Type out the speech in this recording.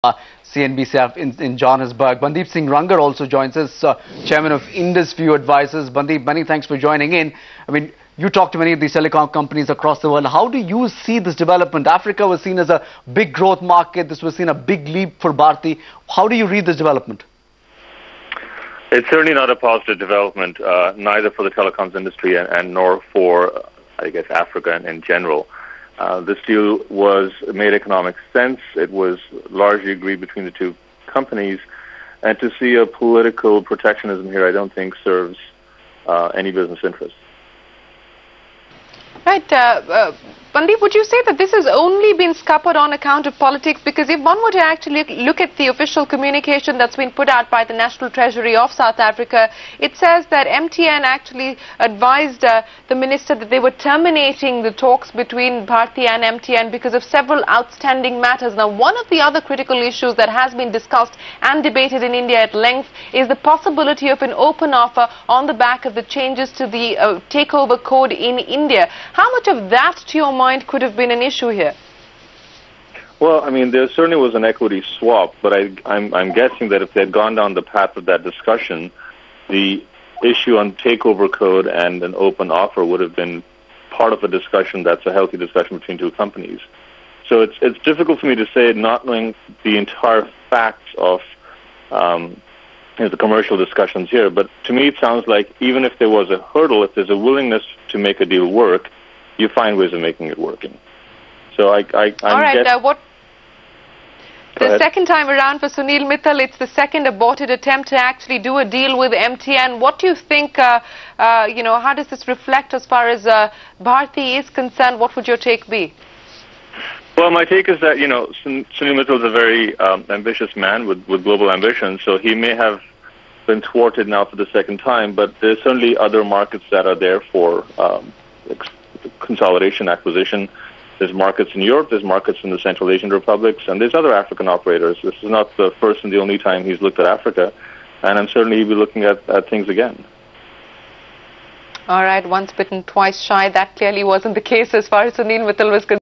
CNBC in Johannesburg. Bundeep Singh Rangar also joins us, chairman of IndusView Advisors. Bundeep, many thanks for joining in. I mean, you talk to many of these telecom companies across the world. How do you see this development? Africa was seen as a big growth market. This was seen a big leap for Bharti. How do you read this development? It's certainly not a positive development, neither for the telecoms industry and nor for, I guess, Africa in general. This deal made economic sense. It was largely agreed between the two companies. And to see a political protectionism here, I don't think serves any business interest. Right. Bundeep, would you say that this has only been scuppered on account of politics? Because if one were to actually look at the official communication that's been put out by the National Treasury of South Africa, it says that MTN actually advised the minister that they were terminating the talks between Bharti and MTN because of several outstanding matters. Now, one of the other critical issues that has been discussed and debated in India at length is the possibility of an open offer on the back of the changes to the takeover code in India. How much of that, to your mind, could have been an issue here? Well, I mean, there certainly was an equity swap, but I'm guessing that if they had gone down the path of that discussion, the issue on takeover code and an open offer would have been part of a discussion that's a healthy discussion between two companies. So it's difficult for me to say, not knowing the entire facts of the commercial discussions here, but to me it sounds like even if there was a hurdle, if there's a willingness to make a deal work, you find ways of making it working. So I'm all right, the second time around for Sunil Mittal, it's the second aborted attempt to actually do a deal with MTN. What do you think, how does this reflect as far as Bharti is concerned? What would your take be? Well, my take is that, Sunil Mittal is a very ambitious man with global ambitions, so he may have been thwarted now for the second time, but there's certainly other markets that are there for consolidation, acquisition. There's markets in Europe, there's markets in the Central Asian republics, and there's other African operators. This is not the first and the only time he's looked at Africa, and I'm certainly be looking at things again. All right, once bitten, twice shy. That clearly wasn't the case as far as Sunil Mittal was concerned.